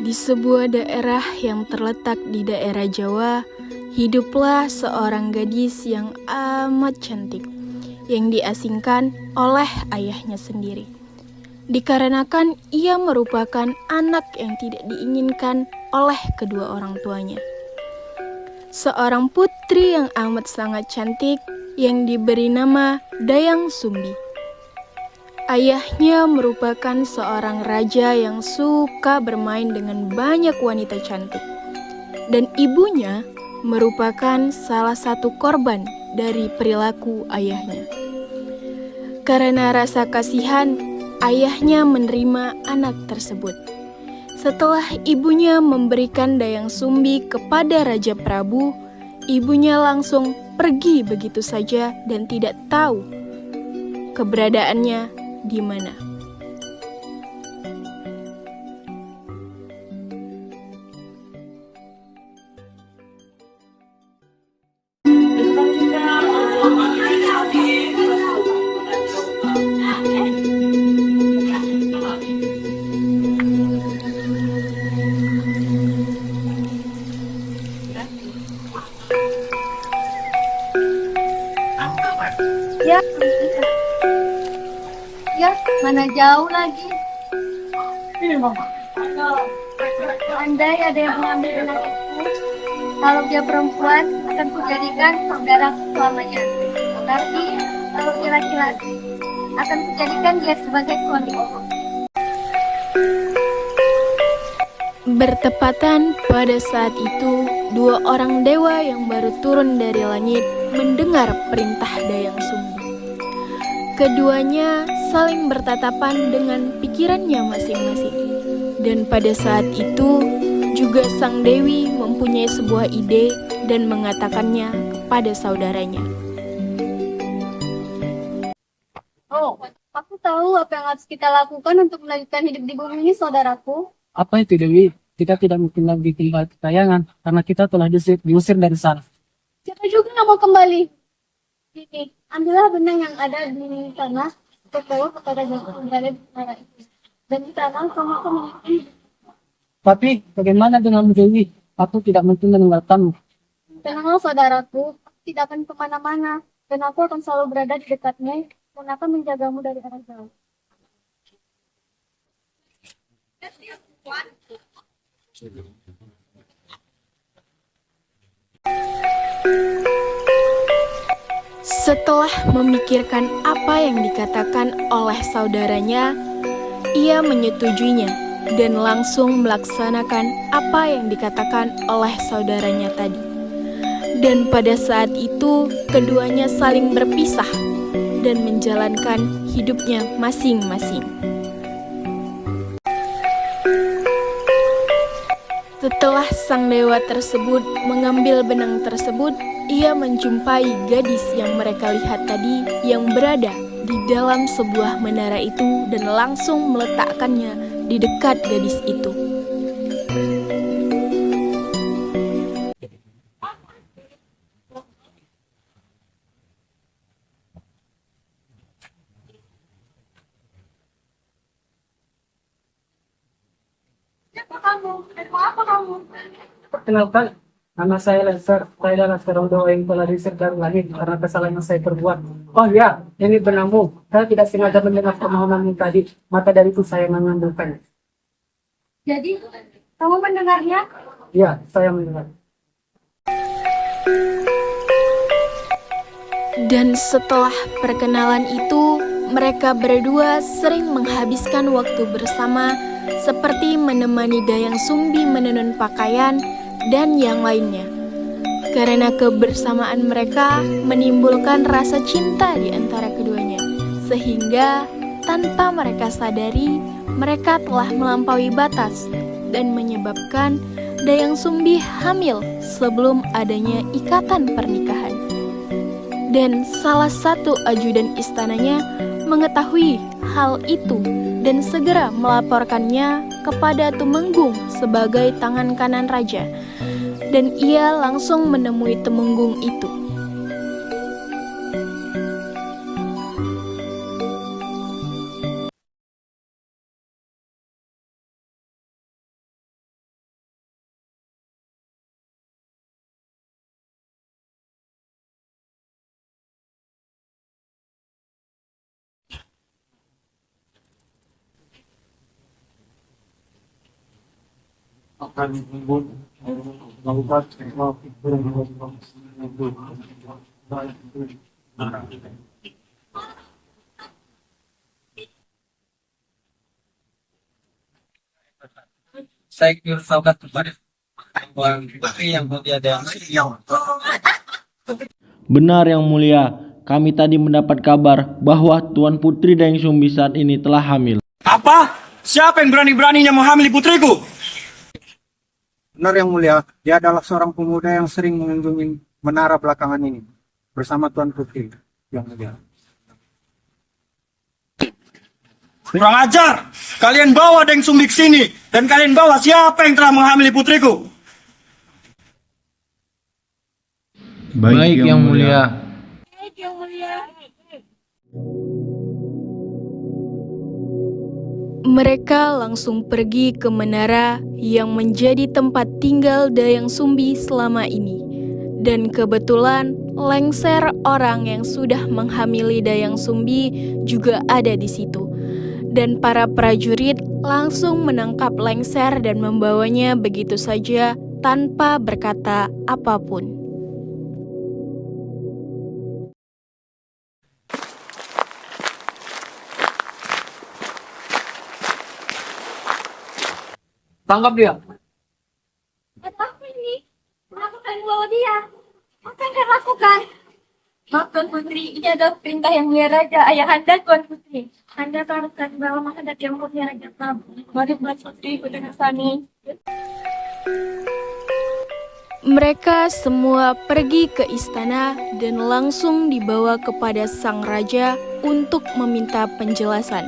Di sebuah daerah yang terletak di daerah Jawa, hiduplah seorang gadis yang amat cantik, yang diasingkan oleh ayahnya sendiri. Dikarenakan ia merupakan anak yang tidak diinginkan oleh kedua orang tuanya. Seorang putri yang amat sangat cantik yang diberi nama Dayang Sumbi. Ayahnya merupakan seorang raja yang suka bermain dengan banyak wanita cantik. Dan ibunya merupakan salah satu korban dari perilaku ayahnya. Karena rasa kasihan, ayahnya menerima anak tersebut. Setelah ibunya memberikan Dayang Sumbi kepada Raja Prabu, ibunya langsung pergi begitu saja dan tidak tahu keberadaannya di mana. Ya, mana jauh lagi. Andai ada yang mengambil anakku, kalau dia perempuan akan kujadikan saudaraku selamanya. Tapi kalau dia laki-laki, akan kujadikan dia sebagai suamiku. Bertepatan pada saat itu, dua orang dewa yang baru turun dari langit mendengar perintah Dayang Sumbi. Keduanya saling bertatapan dengan pikirannya masing-masing. Dan pada saat itu, juga sang dewi mempunyai sebuah ide dan mengatakannya kepada saudaranya. Oh, aku tahu apa yang harus kita lakukan untuk melanjutkan hidup di bumi ini, saudaraku. Apa itu Dewi? Kita tidak mungkin lagi tinggal di kayangan karena kita telah diusir dari sana. Siapa juga nggak mau kembali? Ini, ambillah benang yang ada di tanah, bawa kepada jantung dari tanah itu. Dan di tanah kamu akan memiliki. Tapi bagaimana dengan Dewi? Aku tidak mungkin meninggalkanmu. Tenanglah saudaraku, aku tidak akan kemana-mana. Dan aku akan selalu berada di dekatmu, dan akan menjagamu dari arah jauh. Setelah memikirkan apa yang dikatakan oleh saudaranya, ia menyetujuinya dan langsung melaksanakan apa yang dikatakan oleh saudaranya tadi. Dan pada saat itu, keduanya saling berpisah dan menjalankan hidupnya masing-masing. Setelah sang dewa tersebut mengambil benang tersebut, ia menjumpai gadis yang mereka lihat tadi yang berada di dalam sebuah menara itu dan langsung meletakkannya di dekat gadis itu. Siapa kamu? Dan mau apa kamu? Perkenalkan, nama saya Lester. Saya adalah seorang doa yang telah diusir dari langit karena kesalahan yang saya perbuat. Oh ya, ini benangmu. Saya tidak sengaja mendengar permohonanmu tadi. Maka dari itu saya mengambilkannya. Jadi, kamu mendengarnya? Ya, saya mendengar. Dan setelah perkenalan itu, mereka berdua sering menghabiskan waktu bersama seperti menemani Dayang Sumbi menenun pakaian dan yang lainnya. Karena kebersamaan mereka menimbulkan rasa cinta di antara keduanya, sehingga tanpa mereka sadari, mereka telah melampaui batas dan menyebabkan Dayang Sumbi hamil sebelum adanya ikatan pernikahan. Dan salah satu ajudan istananya mengetahui hal itu dan segera melaporkannya kepada Tumenggung sebagai tangan kanan raja. Dan ia langsung menemui Tumenggung itu. akan melakukan saya saukat kepada Putri yang mulia dan Benar Yang Mulia, kami tadi mendapat kabar bahwa Tuan Putri Dayang Sumbi saat ini telah hamil. Apa? Siapa yang berani-beraninya menghamili putriku? Benar Yang Mulia, dia adalah seorang pemuda yang sering mengunjungi menara belakangan ini bersama Tuan Putri Yang Mulia. Kurang ajar! Kalian bawa Deng Sumbi ke sini dan kalian bawa siapa yang telah menghamili putriku? Baik Yang Mulia. Mereka langsung pergi ke menara yang menjadi tempat tinggal Dayang Sumbi selama ini. Dan kebetulan lengser orang yang sudah menghamili Dayang Sumbi juga ada di situ. Dan para prajurit langsung menangkap lengser dan membawanya begitu saja tanpa berkata apapun. tangkap dia. Ada apa ini? Kenapa kalian bawa dia? Apa yang kalian lakukan? Maaf Tuan Putri, ini adalah perintah Yang Mulia Raja, Ayahanda Tuan Putri. Anda harus kami bawa menghadap Yang Mulia Raja Prabu. Mari Tuan Putri, ikut dengan kami. Mereka semua pergi ke istana dan langsung dibawa kepada sang raja untuk meminta penjelasan.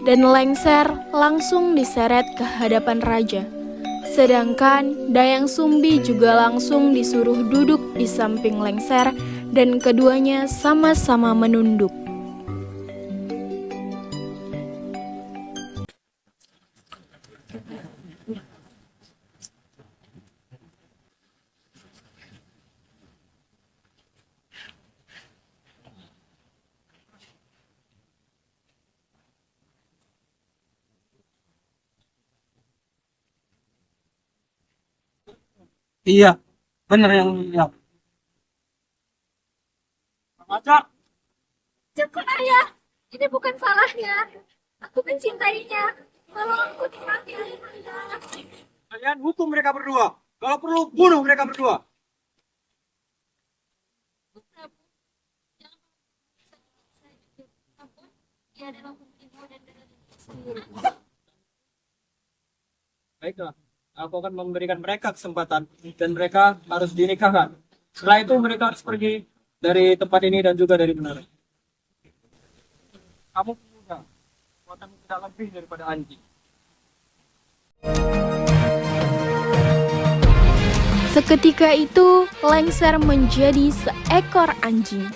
Dan lengser langsung diseret ke hadapan raja. Sedangkan Dayang Sumbi juga langsung disuruh duduk di samping lengser dan keduanya sama-sama menunduk. Iya, benar Yang Mulia. Ajar! Cukup ayah, ini bukan salahnya. Aku mencintainya. Tolong aku dimaafkan ayah. Kalian hukum mereka berdua. Kalau perlu, bunuh mereka berdua. Dia adalah ibu dan sendiri. Baiklah, aku akan memberikan mereka kesempatan dan mereka harus dinikahkan. Setelah itu mereka harus pergi dari tempat ini dan juga dari menara. Kamu pemuda, kekuatanmu tidak lebih daripada anjing. Seketika itu, lengser menjadi seekor anjing.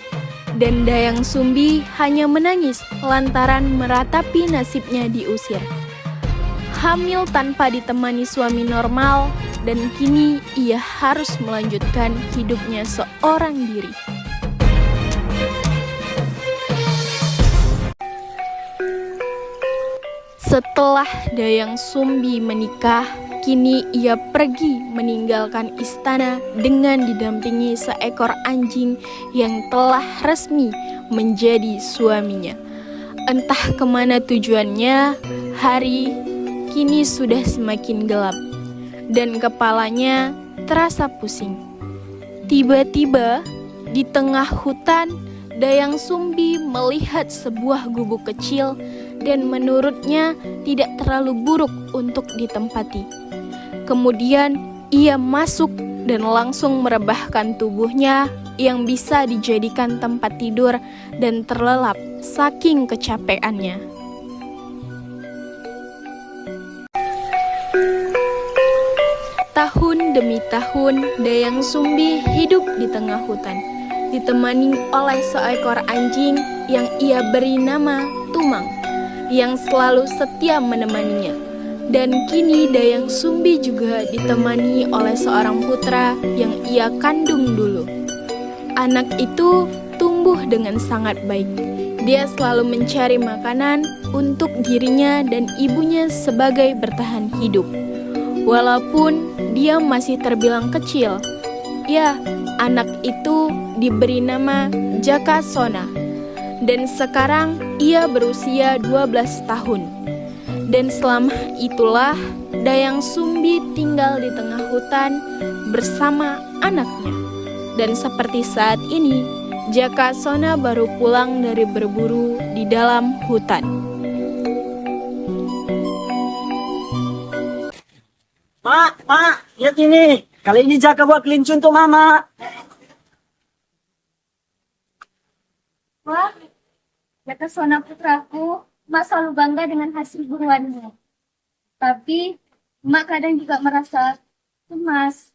Dan Dayang Sumbi hanya menangis lantaran meratapi nasibnya diusir. Hamil tanpa ditemani suami normal, dan kini ia harus melanjutkan hidupnya seorang diri. Setelah Dayang Sumbi menikah, kini ia pergi meninggalkan istana dengan didampingi seekor anjing yang telah resmi menjadi suaminya. Entah kemana tujuannya, hari kini sudah semakin gelap dan kepalanya terasa pusing. Tiba-tiba di tengah hutan, Dayang Sumbi melihat sebuah gubuk kecil dan menurutnya tidak terlalu buruk untuk ditempati. Kemudian ia masuk dan langsung merebahkan tubuhnya yang bisa dijadikan tempat tidur dan terlelap saking kecapeannya. Tahun demi tahun, Dayang Sumbi hidup di tengah hutan, ditemani oleh seekor anjing yang ia beri nama Tumang, yang selalu setia menemaninya. Dan kini Dayang Sumbi juga ditemani oleh seorang putra yang ia kandung dulu. Anak itu tumbuh dengan sangat baik. Dia selalu mencari makanan untuk dirinya dan ibunya sebagai bertahan hidup. walaupun dia masih terbilang kecil. Ya, anak itu diberi nama Jaka Sona, dan sekarang ia berusia 12 tahun. Dan selama itulah Dayang Sumbi tinggal di tengah hutan bersama anaknya. Dan seperti saat ini, Jaka Sona baru pulang dari berburu di dalam hutan. Mak, lihat ini. Kali ini Jaka buat kelinci untuk Mama. Wah, Jaka Sona putraku, Mak selalu bangga dengan hasil buruanmu. Tapi, Mak kadang juga merasa cemas.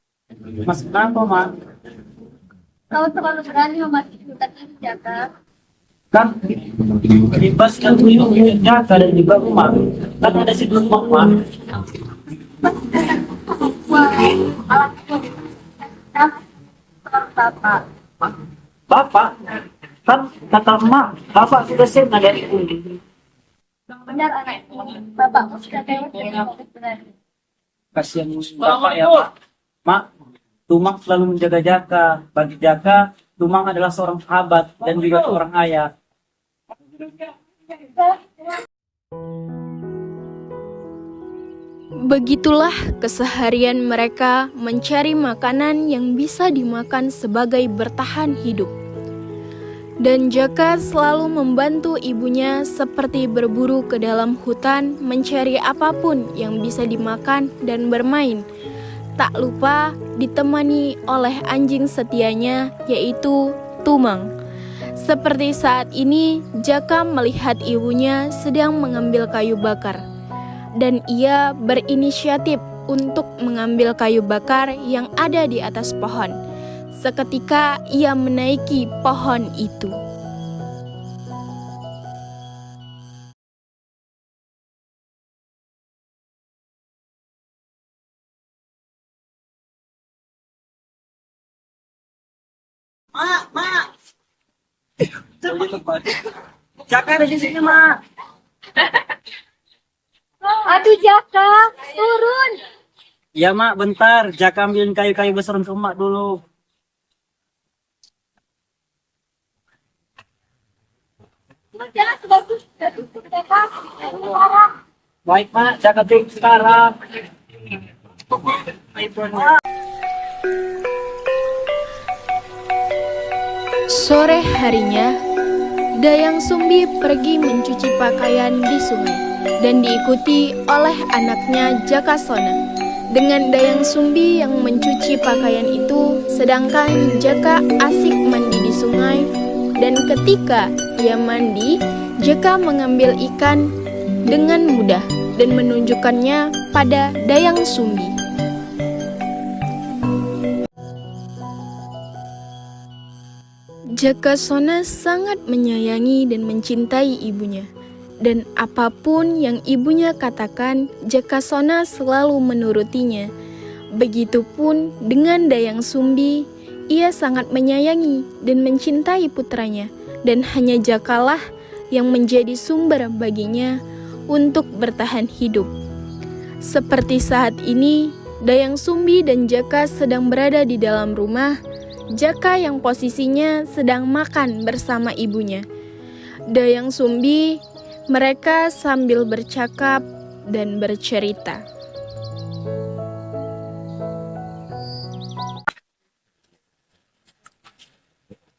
Mas, kenapa, Mak? Kau terlalu berani memasuki hutan ini, Jaka. Kan bebaskan dulu Jaka dan juga rumah. Kan ada si rumah, Mak. Wah, alatku. Bapak. Bapak, kan kata emak, bapak sudah sena dari kuning. Benar anakku, bapakmu sudah tewas dengan berani. Kasihan bapak ya, Pak. Mak, Tumang selalu menjaga Jaka. Bagi Jaka, Tumang adalah seorang sahabat dan juga seorang ayah. Begitulah keseharian mereka mencari makanan yang bisa dimakan sebagai bertahan hidup. Dan Jaka selalu membantu ibunya seperti berburu ke dalam hutan mencari apapun yang bisa dimakan dan bermain. Tak lupa ditemani oleh anjing setianya yaitu Tumang. Seperti saat ini Jaka melihat ibunya sedang mengambil kayu bakar. Dan ia berinisiatif untuk mengambil kayu bakar yang ada di atas pohon. Seketika ia menaiki pohon itu. Mak. Jaka ada di sini, Mak. Aduh Jaka, turun. Ya, Mak, bentar. Jaka ambilin kayu-kayu besar untuk Mak dulu. Jangan sebagus Jaka. Baik, Mak, Jaka turun sekarang. Sore harinya, Dayang Sumbi pergi mencuci pakaian di sungai dan diikuti oleh anaknya Jaka Sona. Dengan Dayang Sumbi yang mencuci pakaian itu, sedangkan Jaka asik mandi di sungai. Dan ketika ia mandi, Jaka mengambil ikan dengan mudah dan menunjukkannya pada Dayang Sumbi. Jaka Sona sangat menyayangi dan mencintai ibunya. Dan apapun yang ibunya katakan, Jaka Sona selalu menurutinya. Begitupun dengan Dayang Sumbi, ia sangat menyayangi dan mencintai putranya. Dan hanya Jakalah yang menjadi sumber baginya untuk bertahan hidup. Seperti saat ini, Dayang Sumbi dan Jaka sedang berada di dalam rumah. Jaka yang posisinya sedang makan bersama ibunya. Dayang Sumbi, mereka sambil bercakap dan bercerita.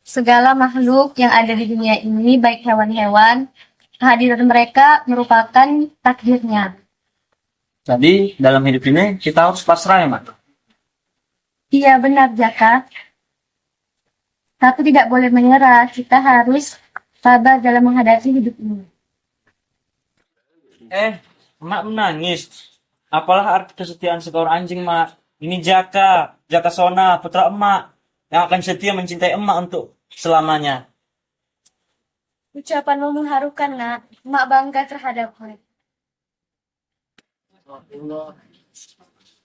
Segala makhluk yang ada di dunia ini, baik hewan-hewan, kehadiran mereka merupakan takdirnya. Jadi, dalam hidup ini kita harus pasrah ya, Mak. Iya benar Jaka. Tapi tidak boleh menyerah, kita harus sabar dalam menghadapi hidup ini. Mak menangis. Apalah arti kesetiaan seekor anjing, Mak? Ini Jaka Sona, putra emak, yang akan setia mencintai emak untuk selamanya. Ucapanmu mengharukan, Nak. Mak bangga terhadapmu.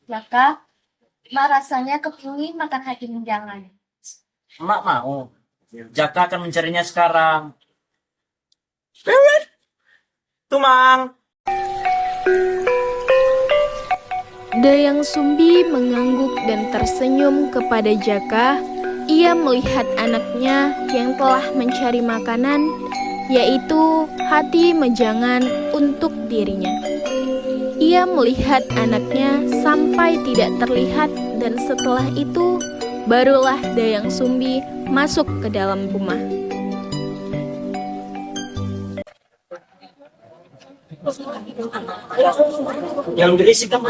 Jaka, Mak rasanya kepingin makan hati menjangan. Emak mau. Jaka akan mencarinya sekarang. Tumang. Dayang Sumbi mengangguk dan tersenyum kepada Jaka. Ia melihat anaknya yang telah mencari makanan, yaitu hati mejangan untuk dirinya. Ia melihat anaknya sampai tidak terlihat dan setelah itu barulah Dayang Sumbi masuk ke dalam rumah. Yang berisik kan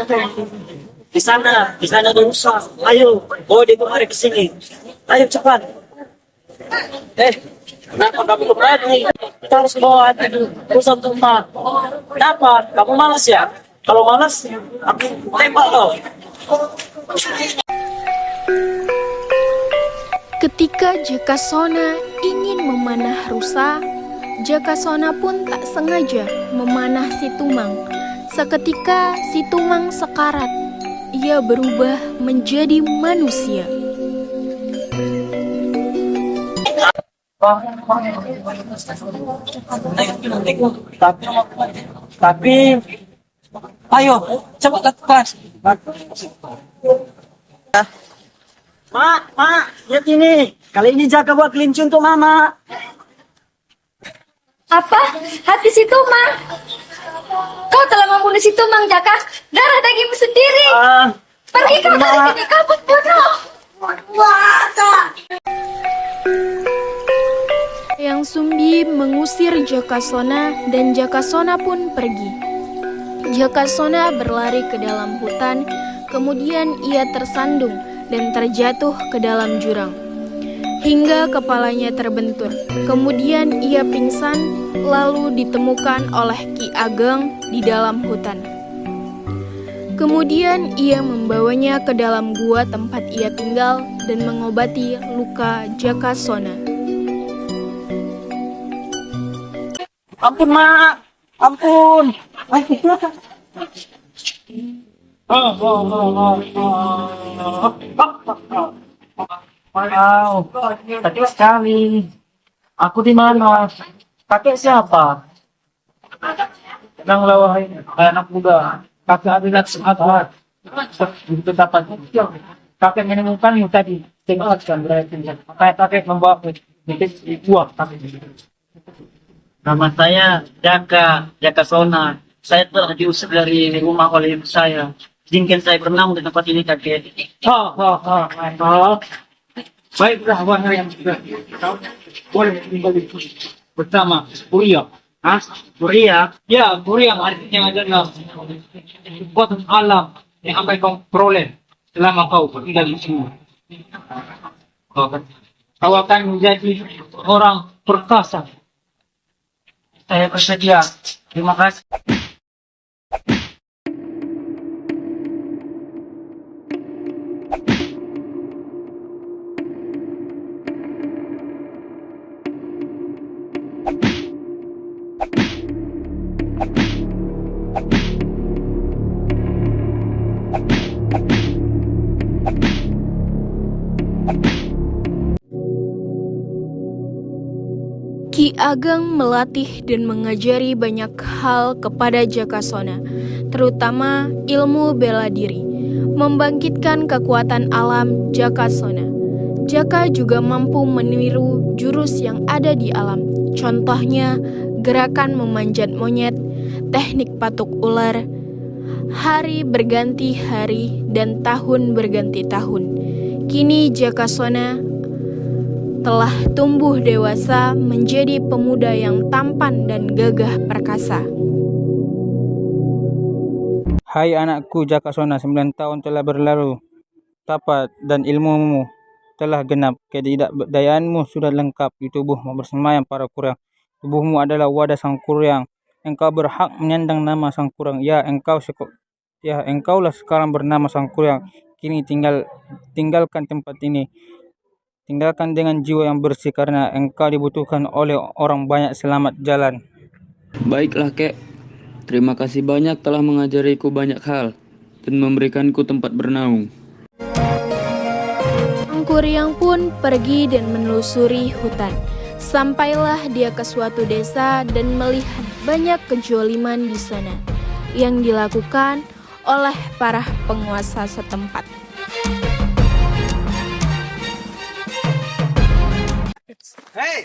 di sana ada rusak. Ayo, bawa dia kemari ke sini. Ayo cepat. Kenapa kamu kemari? Kita harus bawa rusak untuk emak. Kenapa? Kamu malas ya? Kalau malas, aku tembak loh. Ketika Jakasona ingin memanah rusa, Jakasona pun tak sengaja memanah si Tumang. Seketika si Tumang sekarat. Ia berubah menjadi manusia. Tapi, ayo, cepat lakukan. Mak, lihat ini. Kali ini Jaka buat kelinci untuk Mama. Apa? Hati si Tumang? Kau telah membunuh si Tumang, Jaka. Darah dagingmu sendiri. Pergi kau dari sini, kau pembunuh. Dayang Sumbi mengusir Jakasona dan Jakasona pun pergi. Jakasona berlari ke dalam hutan, kemudian ia tersandung dan terjatuh ke dalam jurang hingga kepalanya terbentur. Kemudian ia pingsan, lalu ditemukan oleh Ki Ageng di dalam hutan. Kemudian ia membawanya ke dalam gua tempat ia tinggal dan mengobati luka Jakasona. Ampun, Mak. Ampun. Wow, sakit sekali. Aku di mana? Kakek siapa? Tenang wahai anak muda. Kakek adalah sahabat. Begitu dapat kakek menemukanmu tadi. Tinggalkan berarti. Makanya kakek membawa di buah kakek. Nama saya Jakasona. Saya telah diusir dari rumah oleh ibu saya. Izinkan saya berenang di tempat ini, kakek. Baiklah, wahai yang sudah kau boleh tinggal di sini bersama Buria. Buria, Ya, Buria artinya adalah kekuatan alam yang akan kau peroleh selama kau tinggal di sini. Kau akan menjadi orang perkasa. saya bersedia. Terima kasih. Ki Ageng melatih dan mengajari banyak hal kepada Jakasona, terutama ilmu bela diri, membangkitkan kekuatan alam Jakasona. Jaka juga mampu meniru jurus yang ada di alam, contohnya gerakan memanjat monyet, teknik patuk ular, hari berganti hari, dan tahun berganti tahun. Kini Jakasona telah tumbuh dewasa menjadi pemuda yang tampan dan gagah perkasa. Hai anakku Jakasona, 9 tahun telah berlalu. Tapat dan ilmumu telah genap. Ketidakberdayaanmu sudah lengkap di tubuhmu bersemayam para kuryang. Tubuhmu adalah wadah sang kuryang. Engkau berhak menyandang nama sang kuryang. Engkaulah sekarang bernama sang kuryang. Kini tinggalkan tempat ini. Tinggalkan dengan jiwa yang bersih karena engkau dibutuhkan oleh orang banyak. Selamat jalan. Baiklah, Kek. Terima kasih banyak telah mengajariku banyak hal dan memberikanku tempat bernaung. Sang kuryang pun pergi dan menelusuri hutan. Sampailah dia ke suatu desa dan melihat banyak kejoliman di sana yang dilakukan oleh para penguasa setempat. Hei,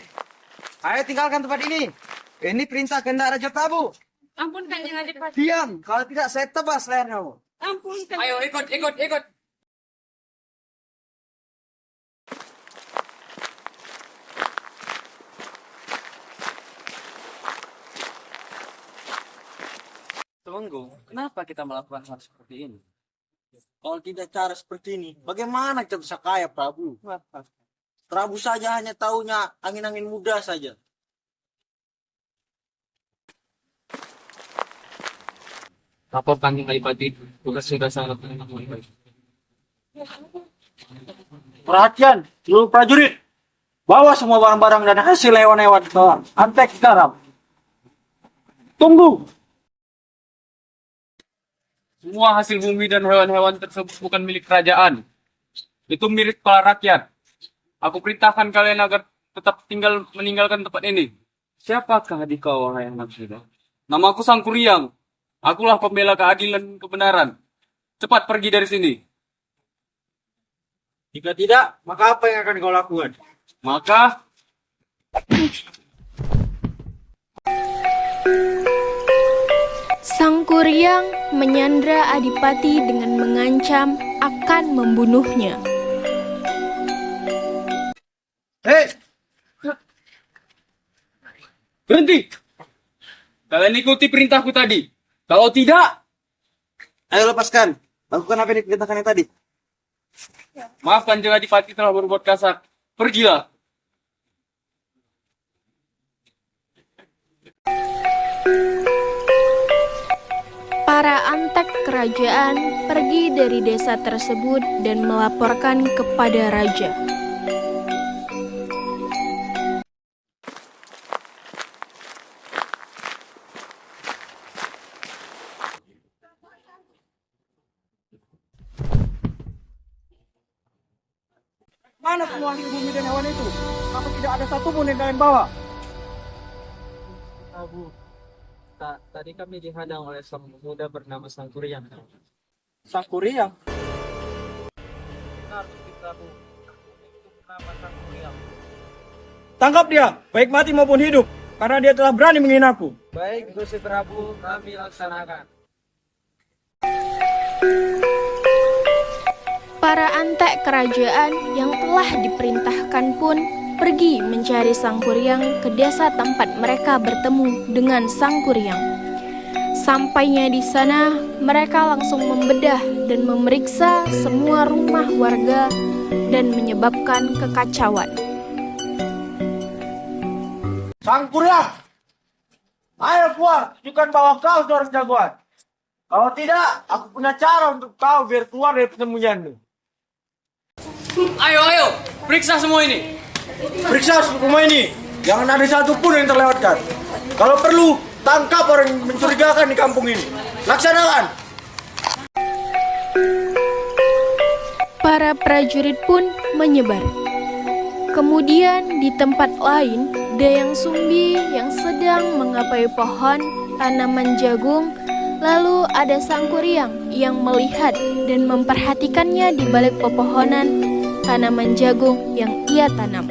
ayo tinggalkan tempat ini. Ini perintah kehendak Raja Prabu. Ampun Kanjeng Adipati. Diam, kalau tidak saya tebas lehermu. Ampun Kanjeng. Ayo ikut. Tunggu, kenapa kita melakukan hal seperti ini? Kalau tidak cara seperti ini, bagaimana kita bisa kaya, Prabu? Prabu saja hanya taunya angin-angin muda saja. Apa Kanjeng Adipati, tugas sudah sangat baik. Perhatian, seluruh prajurit. Bawa semua barang-barang dan hasil hewan-hewan ke Antek sekarang. Tunggu. Semua hasil bumi dan hewan-hewan tersebut bukan milik kerajaan. Itu milik para rakyat. Aku perintahkan kalian agar tetap meninggalkan tempat ini. Siapakah adik kau, wahai anak muda? Namaku Sang Kuryang. Akulah pembela keadilan dan kebenaran. Cepat pergi dari sini. Jika tidak, maka apa yang akan kau lakukan? Maka Sang Kuryang menyandra Adipati dengan mengancam akan membunuhnya. Hei, berhenti. Kalian ikuti perintahku tadi. Kalau tidak, ayo lepaskan. Lakukan apa yang diperintahkan yang tadi. maaf Kanjeng Adipati telah berbuat kasar. Pergilah. Para antek kerajaan pergi dari desa tersebut dan melaporkan kepada raja. Mana semua hasil bumi dan hewan itu? Apa tidak ada satupun yang kalian bawa? Prabu, tadi kami dihadang oleh sang pemuda bernama Sang Kuryang. Sang Kuryang. Benar, Gusti Prabu. Itu bernama Sang Kuryang. Tangkap dia, baik mati maupun hidup, karena dia telah berani menghinaku. Baik, Gusti Prabu, kami laksanakan. Para antek kerajaan yang telah diperintahkan pun pergi mencari Sang Kuryang ke desa tempat mereka bertemu dengan Sang Kuryang. Sampainya di sana, mereka langsung membedah dan memeriksa semua rumah warga dan menyebabkan kekacauan. Sang Kuryang, ayo keluar, tunjukkan bahwa kau seorang jagoan. Kalau tidak, aku punya cara untuk kau biar keluar dari persembunyianmu. Ayo, periksa semua ini. Periksa rumah ini, jangan ada satu pun yang terlewatkan. Kalau perlu, tangkap orang yang mencurigakan di kampung ini. Laksanakan. Para prajurit pun menyebar. Kemudian di tempat lain, Dayang Sumbi yang sedang menggapai pohon tanaman jagung, lalu ada Sang Kuryang yang melihat dan memperhatikannya di balik pepohonan tanaman jagung yang ia tanam.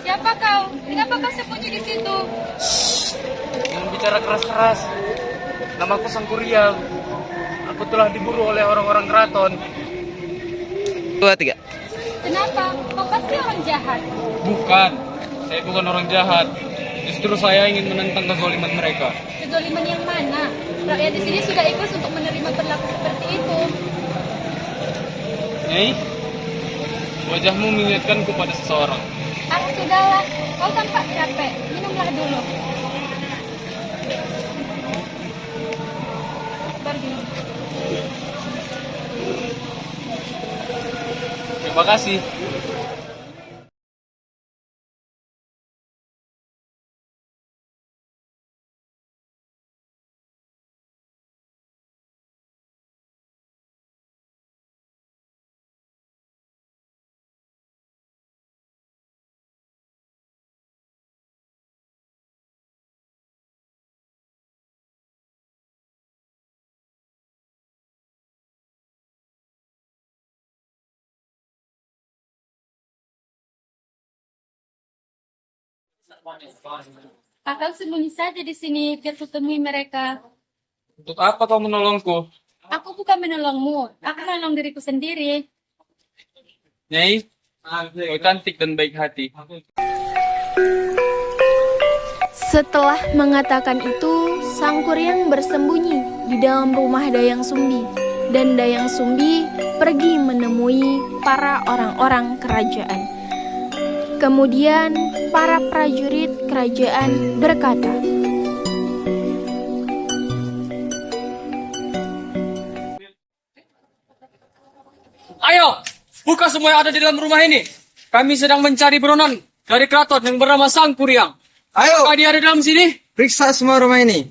Siapa kau? Kenapa kau sembunyi di situ? Jangan bicara keras-keras. Namaku Sang Kuryang. Aku telah diburu oleh orang-orang keraton. 2, 3. Kenapa? Kau pasti orang jahat. Bukan. Saya bukan orang jahat. Justru saya ingin menentang kezaliman mereka. Kezaliman yang mana? Rakyat di sini sudah ikhlas untuk menerima perilaku seperti itu. Nyai, wajahmu mengingatkanku pada seseorang. Ah, sudahlah. Kau tampak capek. Minumlah dulu. Pergi. Terima kasih. Kakak sembunyi saja di sini biar kutemui mereka. Untuk apa kau menolongku? Aku bukan menolongmu, aku menolong diriku sendiri. Nyai, kau cantik dan baik hati. Setelah mengatakan itu, Sang Kuryang bersembunyi di dalam rumah Dayang Sumbi, dan Dayang Sumbi pergi menemui para orang-orang kerajaan. Kemudian para prajurit kerajaan berkata, Ayo, buka semua yang ada di dalam rumah ini. Kami sedang mencari buronan dari keraton yang bernama Sang Kuryang. Ayo, Apakah dia ada dalam sini? periksa semua rumah ini.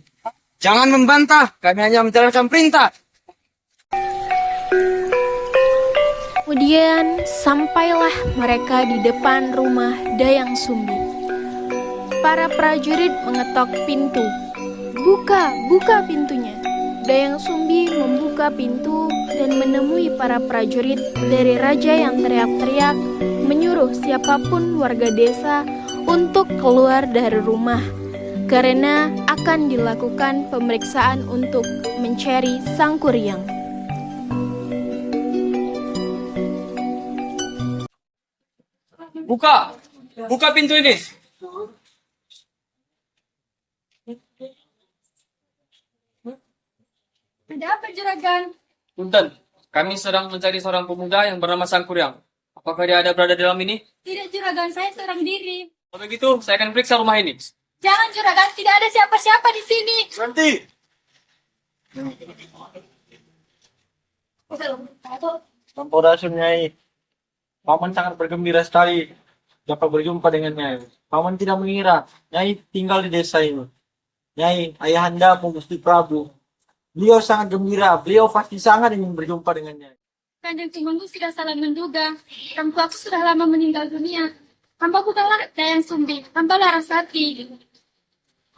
Jangan membantah, kami hanya menjalankan perintah. kemudian sampailah mereka di depan rumah Dayang Sumbi. Para prajurit mengetok pintu. Buka, buka pintunya. Dayang Sumbi membuka pintu dan menemui para prajurit dari raja yang teriak-teriak menyuruh siapapun warga desa untuk keluar dari rumah karena akan dilakukan pemeriksaan untuk mencari Sang Kuryang. Buka, buka pintu ini. Ada apa juragan? Punten, kami sedang mencari seorang pemuda yang bernama Sang Kuryang. Apakah dia ada berada dalam ini? Tidak juragan, saya seorang diri. Kalau begitu, saya akan periksa rumah ini. Jangan juragan, tidak ada siapa-siapa di sini. Berhenti. Sampurasun Nyai. Paman sangat bergembira sekali dapat berjumpa dengan Nyai. Paman tidak mengira Nyai tinggal di desa ini. Nyai, ayahanda Gusti Prabu. Beliau sangat gembira. Beliau pasti sangat ingin berjumpa dengan Nyai. Kanjeng Tumenggu sudah salah menduga. Orang tuaku sudah lama meninggal dunia. Hamba bukanlah Dayang Sumbi, hamba Larasati.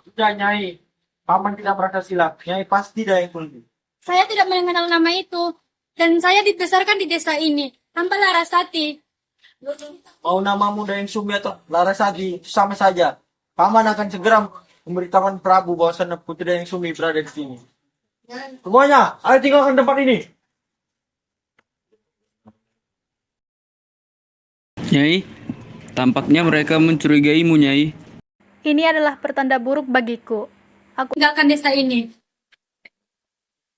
Sudah Nyai. Paman tidak merasa silap. Nyai pasti Dayang Sumbi. Saya tidak mengenal nama itu. Dan saya dibesarkan di desa ini. Hamba Larasati. Mau namamu Dayang Sumbi atau Larasati, itu sama saja. Paman akan segera memberitahukan Prabu bahwa putri Dayang Sumbi berada di sini. Semuanya, ayo tinggalkan tempat ini. Nyai, tampaknya mereka mencurigaimu, Nyai. Ini adalah pertanda buruk bagiku. Aku Tinggalkan desa ini.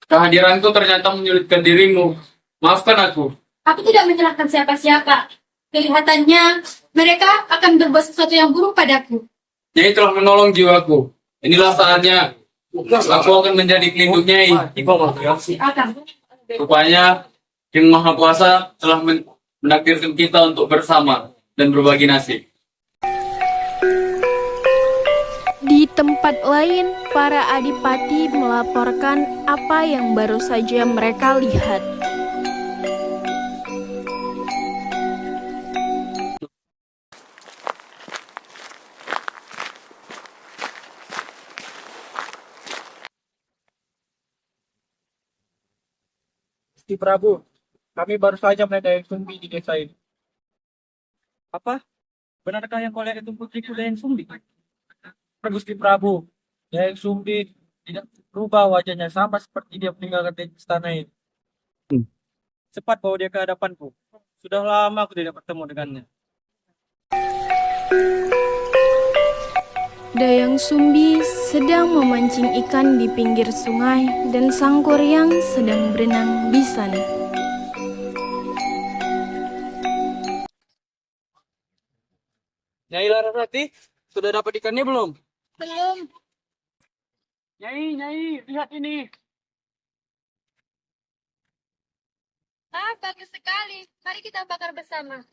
Kehadiranku ternyata menyulitkan dirimu. Maafkan aku. Aku tidak menyalahkan siapa-siapa. Kelihatannya mereka akan berbuat sesuatu yang buruk padaku. Nyai telah menolong jiwaku. Inilah saatnya aku akan menjadi pelindung Nyai. Rupanya Yang Maha Kuasa telah menakdirkan kita untuk bersama dan berbagi nasib. Di tempat lain, para adipati melaporkan apa yang baru saja mereka lihat. Gusti Prabu, kami baru saja melihat Dayang Sumbi di desa ini. Apa? Benarkah yang kau lihat itu putriku Dayang Sumbi? Gusti Prabu, Dayang Sumbi tidak berubah wajahnya sama seperti dia meninggalkan istana ini. Cepat bawa dia ke hadapanku. Sudah lama aku tidak bertemu dengannya. Dayang Sumbi sedang memancing ikan di pinggir sungai dan Sang Kuryang sedang berenang di sana. Nyai Larasati, sudah dapat ikannya belum? Belum. Nyai, lihat ini. Ah, bagus sekali. Mari kita bakar bersama.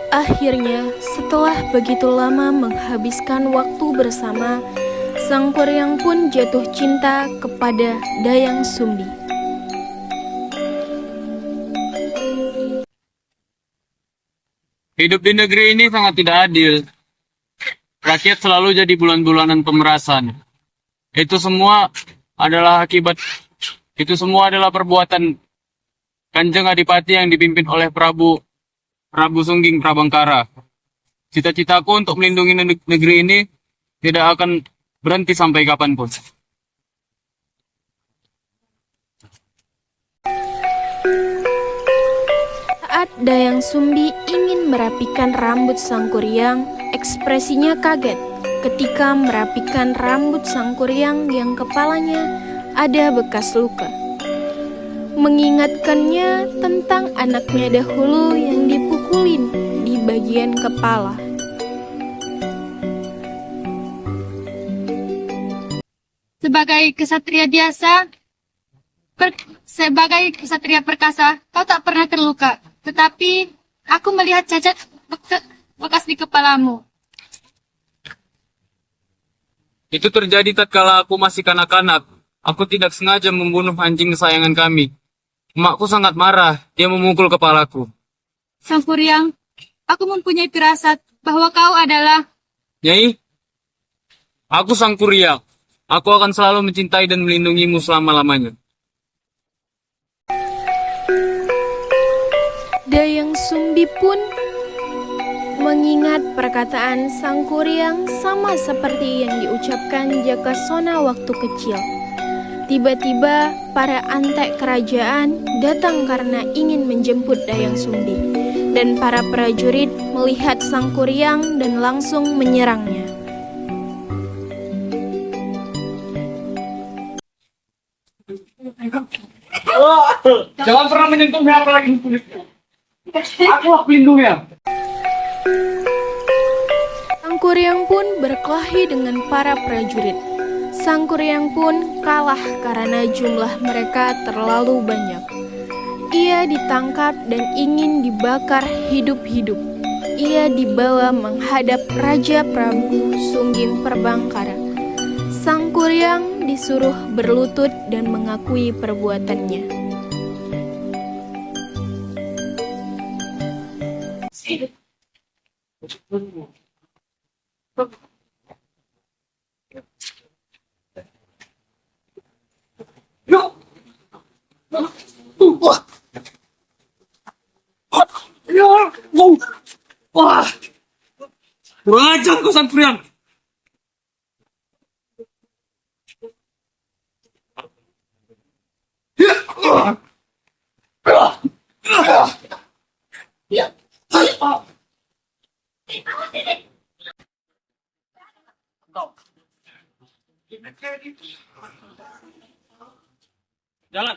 Akhirnya, setelah begitu lama menghabiskan waktu bersama, Sang Kuryang pun jatuh cinta kepada Dayang Sumbi. Hidup di negeri ini sangat tidak adil. Rakyat selalu jadi bulan-bulanan pemerasan. Itu semua adalah perbuatan Kanjeng Adipati yang dipimpin oleh Prabu Prabu Sungging Prabangkara. Cita-citaku untuk melindungi negeri ini tidak akan berhenti sampai kapanpun. Saat Dayang Sumbi ingin merapikan rambut Sangkuriang, ekspresinya kaget ketika merapikan rambut Sangkuriang yang kepalanya ada bekas luka. Mengingatkannya tentang anaknya dahulu yang dipukulin di bagian kepala. Sebagai kesatria biasa, sebagai kesatria perkasa, kau tak pernah terluka. Tetapi aku melihat cacat bekas di kepalamu. Itu terjadi tatkala aku masih kanak-kanak. Aku tidak sengaja membunuh anjing kesayangan kami. Emakku sangat marah, dia memukul kepalaku. Sangkuriang, aku mempunyai firasat bahwa kau adalah... Nyai, aku Sangkuriang. Aku akan selalu mencintai dan melindungimu selama-lamanya. Dayang Sumbi pun mengingat perkataan Sangkuriang sama seperti yang diucapkan Jakasona waktu kecil. Tiba-tiba para antek kerajaan datang karena ingin menjemput Dayang Sumbi, dan para prajurit melihat Sangkuriang dan langsung menyerangnya. Jangan pernah menyentuhnya apalagi kulitku. Akulah pelindungnya. Sangkuriang pun berkelahi dengan para prajurit. Sangkuriang pun kalah karena jumlah mereka terlalu banyak. Ia ditangkap dan ingin dibakar hidup-hidup. Ia dibawa menghadap Raja Prabu Sungging Prabangkara. Sangkuriang disuruh berlutut dan mengakui perbuatannya. Wah, kurang ajar kau Sangkuriang. Jalan.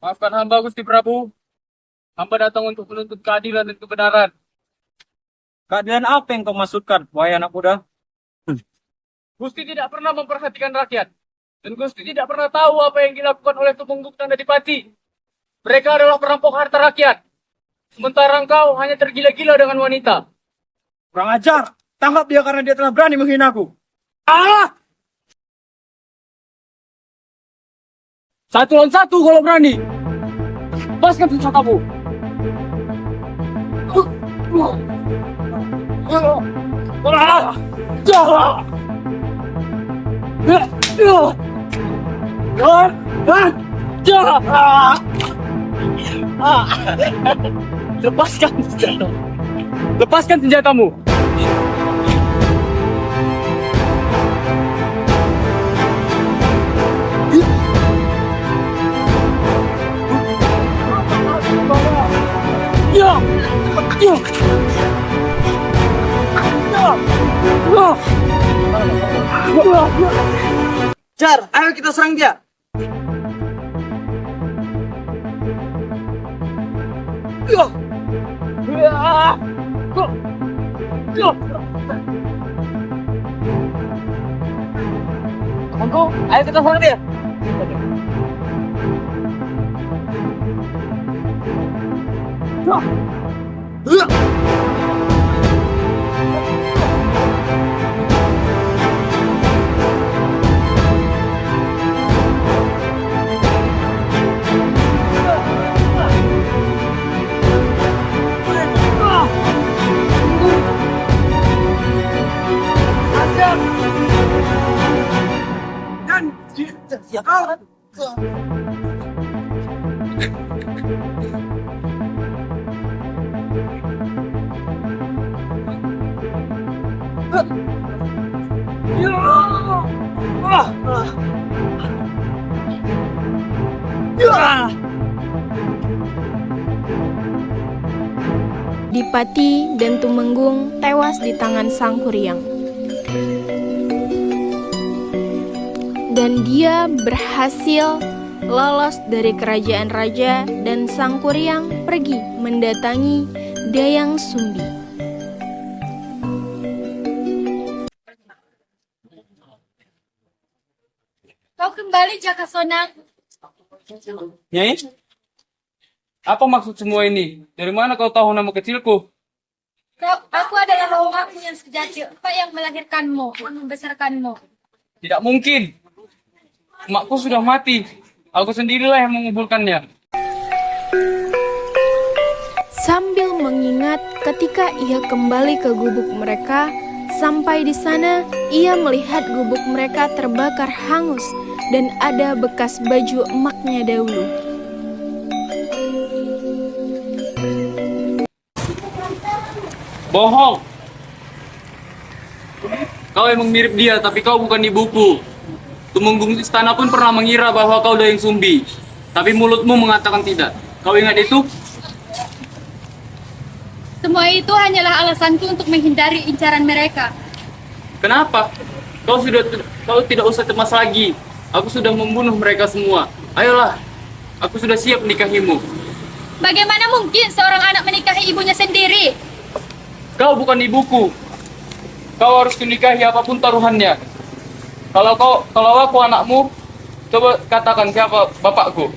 Maafkan hamba Gusti Prabu. Hamba datang untuk menuntut keadilan dan kebenaran. Keadilan apa yang kau maksudkan, wahai anak muda? Gusti tidak pernah memperhatikan rakyat. Dan Gusti tidak pernah tahu apa yang dilakukan oleh Tumenggung dan Adipati. Mereka adalah perampok harta rakyat. Sementara engkau hanya tergila-gila dengan wanita. Kurang ajar! Tangkap dia karena dia telah berani menghinaku. Ah! 1 lawan 1 kalau berani. Lepaskan senjatamu. Lepaskan senjatamu. Lepaskan senjatamu. Jar, ayo kita serang dia. Temanku, ayo kita serang dia. Dipati dan Tumenggung tewas di tangan Sang Kuryang. Dan dia berhasil lolos dari kerajaan raja dan Sang Kuryang pergi mendatangi Dayang Sumbi. Kau kembali Jakasona. Nyai? Apa maksud semua ini? Dari mana kau tahu nama kecilku? Aku adalah romaku yang sejati, Pak yang melahirkanmu, yang membesarkanmu. Tidak mungkin. Emakku sudah mati. Aku sendirilah yang menguburkannya. Sambil mengingat ketika ia kembali ke gubuk mereka, sampai di sana ia melihat gubuk mereka terbakar hangus dan ada bekas baju emaknya dahulu. Bohong. Kau emang mirip dia, tapi kau bukan ibuku. Tumenggung istana pun pernah mengira bahwa kau Dayang Sumbi. Tapi mulutmu mengatakan tidak. Kau ingat itu? Semua itu hanyalah alasanku untuk menghindari incaran mereka. Kenapa? Kau tidak usah cemas lagi. Aku sudah membunuh mereka semua. Ayolah, aku sudah siap menikahimu. Bagaimana mungkin seorang anak menikahi ibunya sendiri? Kau bukan ibuku. Kau harus kunikahi apapun taruhannya. Kalau aku anakmu, coba katakan siapa bapakku.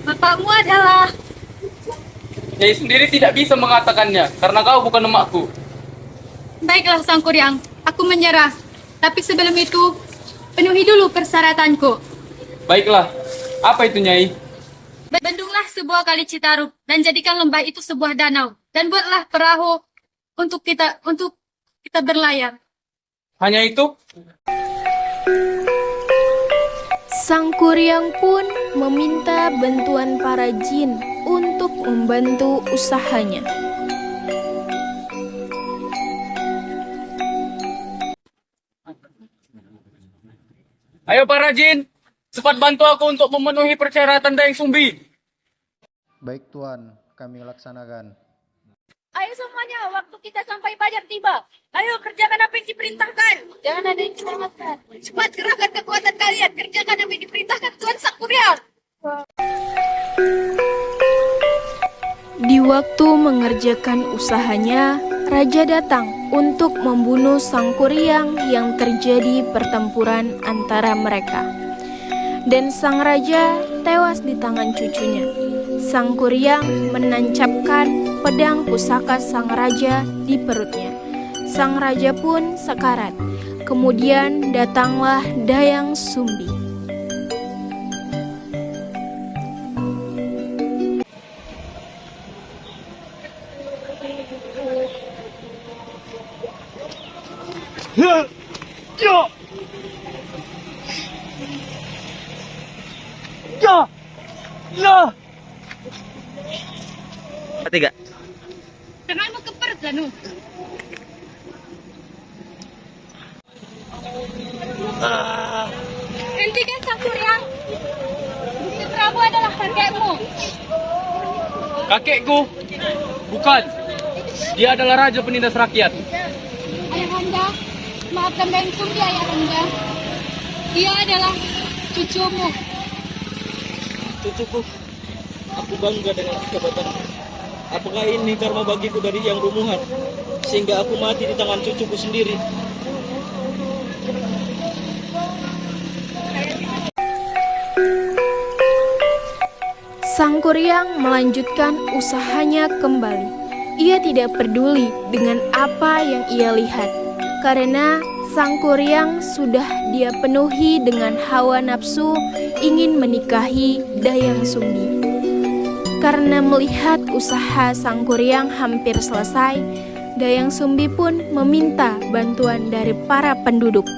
Bapakmu adalah... Nyai sendiri tidak bisa mengatakannya, karena kau bukan emakku. Baiklah Sang Kuryang, aku menyerah. Tapi sebelum itu, penuhi dulu persyaratanku. Baiklah, apa itu Nyai? Bendunglah sebuah kali Citarum dan jadikan lembah itu sebuah danau. Dan buatlah perahu untuk kita berlayar. Hanya itu? Sang Kuryang pun meminta bantuan para jin untuk membantu usahanya. Ayo para jin, cepat bantu aku untuk memenuhi persyaratan Dayang Sumbi. Baik Tuan, kami laksanakan. Ayo semuanya, waktu kita sampai Pajar tiba. Ayo kerjakan apa yang diperintahkan. Jangan ada yang diselamatkan. Cepat kerahkan kekuatan kalian. Kerjakan apa yang diperintahkan Tuan Sang Kuryang. Di waktu mengerjakan usahanya, raja datang untuk membunuh Sang Kuryang yang terjadi pertempuran antara mereka. Dan sang raja tewas di tangan cucunya. Sang Kuryang menancapkan pedang pusaka sang raja di perutnya. Sang raja pun sekarat. Kemudian datanglah Dayang Sumbi. Tiga. Denganmu keper, Danu. Hentikan Sang Kuryang. Gusti Prabu adalah kakekmu. Kakekku? Bukan. Dia adalah raja penindas rakyat. Ayahanda, maafkan Dayang Sumbi, Ayahanda. Dia adalah cucumu. Cucuku, aku bangga dengan jabatanku. Apakah ini karma bagiku dari Yang Rumuhan, sehingga aku mati di tangan cucuku sendiri? Sang Kuryang melanjutkan usahanya kembali. Ia tidak peduli dengan apa yang ia lihat, karena Sang Kuryang sudah dia penuhi dengan hawa nafsu ingin menikahi Dayang Sumbi. Karena melihat usaha Sang Kuryang hampir selesai, Dayang Sumbi pun meminta bantuan dari para penduduk.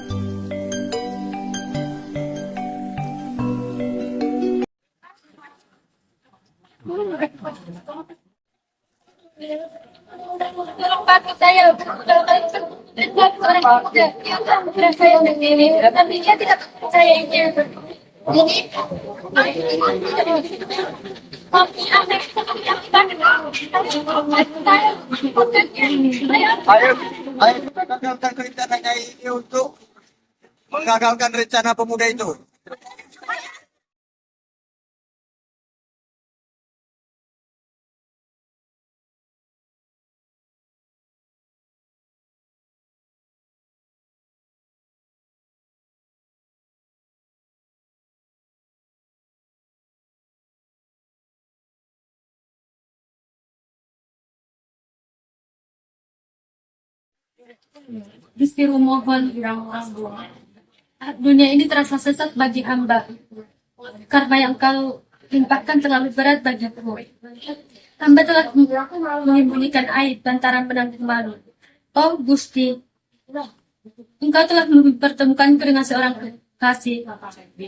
saya dengan seorang pemuda yang telah memberi saya begini, tapi dia tidak percayainya. Jadi, tapi anak yang saya Ayo kita gagalkan rencananya ini untuk menggagalkan rencana pemuda itu. Gusti memohon dunia ini terasa sesat bagi hamba karena yang kau limpahkan terlalu berat bagiku. Hamba telah menyembunyikan aib lantaran menanggung malu. Oh Gusti, Engkau telah mempertemukanku dengan seorang kasih.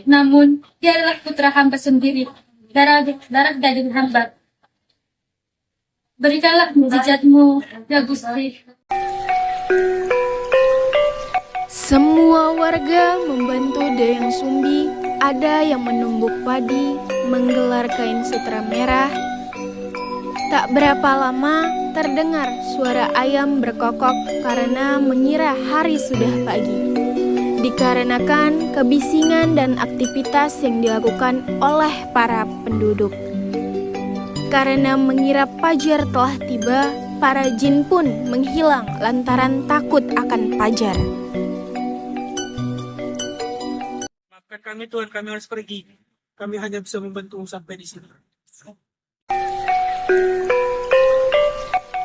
Namun dia adalah putra hamba sendiri, darah daging hamba. Berikanlah mujizatmu ya Gusti. Semua warga membantu Dayang Sumbi. Ada yang menumbuk padi, menggelar kain sutra merah. Tak berapa lama terdengar suara ayam berkokok karena mengira hari sudah pagi. Dikarenakan kebisingan dan aktivitas yang dilakukan oleh para penduduk. Karena mengira fajar telah tiba, para jin pun menghilang lantaran takut akan fajar. Kami Tuhan, kami harus pergi. Kami hanya bisa membantu sampai di sini.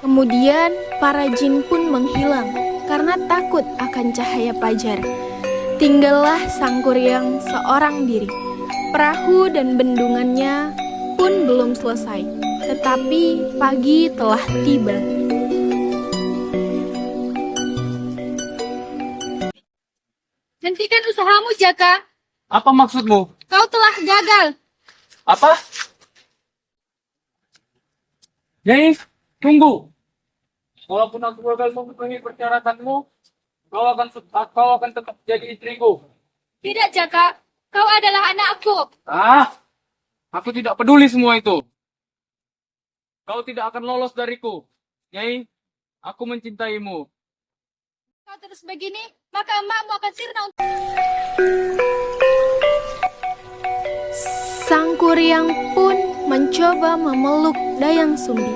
Kemudian para jin pun menghilang karena takut akan cahaya fajar. Tinggallah Sang Kuryang seorang diri. Perahu dan bendungannya pun belum selesai, tetapi pagi telah tiba. Hentikan usahamu, Jaka. Apa maksudmu? Kau telah gagal. Apa? Nyai, tunggu. Walaupun aku gagal memenuhi persyaratanmu, kau akan tetap jadi istriku. Tidak, Jaka. Kau adalah anakku. Aku tidak peduli semua itu. Kau tidak akan lolos dariku. Nyai, aku mencintaimu. Kau terus begini, maka emakmu akan sirna. Sang Kuryang pun mencoba memeluk Dayang Sumbi.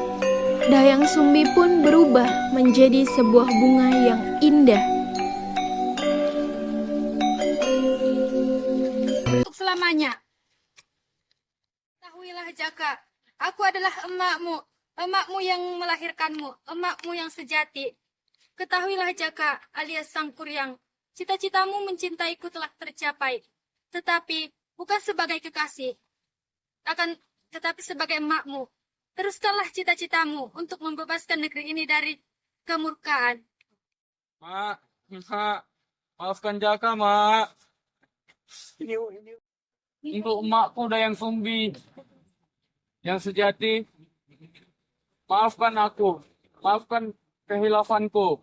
Dayang Sumbi pun berubah menjadi sebuah bunga yang indah. Untuk selamanya. Ketahuilah Jaka, aku adalah emakmu yang melahirkanmu, emakmu yang sejati. Ketahuilah Jaka alias Sang Kuryang, cita-citamu mencintaiku telah tercapai, tetapi bukan sebagai kekasih, tetapi sebagai emakmu. Teruskanlah cita-citamu untuk membebaskan negeri ini dari kemurkaan. Mak, maafkan Jaka, Mak. Untuk emakku Dayang Sumbi yang sejati, maafkan aku, maafkan kehilafanku.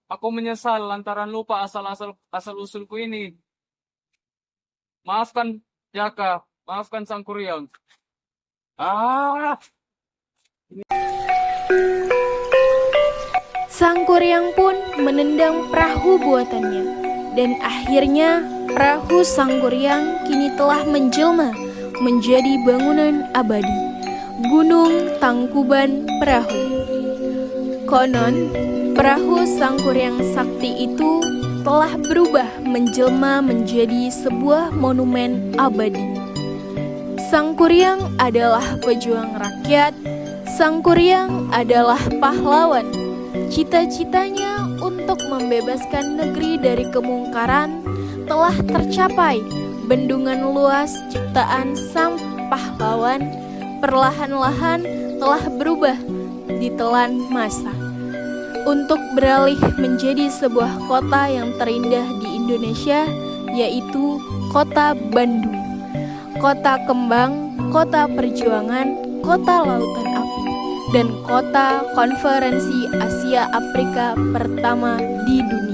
Aku menyesal lantaran lupa asal usulku ini. Maafkan Jaka, maafkan Sang Kuryang. Sang Kuryang pun menendang perahu buatannya, dan akhirnya perahu Sang Kuryang kini telah menjelma menjadi bangunan abadi, Gunung Tangkuban Perahu. Konon, perahu Sang Kuryang Sakti itu telah berubah menjelma menjadi sebuah monumen abadi. Sang Kuryang adalah pejuang rakyat, Sang Kuryang adalah pahlawan. Cita-citanya untuk membebaskan negeri dari kemungkaran telah tercapai. Bendungan luas ciptaan sang pahlawan perlahan-lahan telah berubah ditelan masa untuk beralih menjadi sebuah kota yang terindah di Indonesia, yaitu Kota Bandung. Kota kembang, kota perjuangan, kota lautan api. dan kota konferensi Asia Afrika pertama di dunia.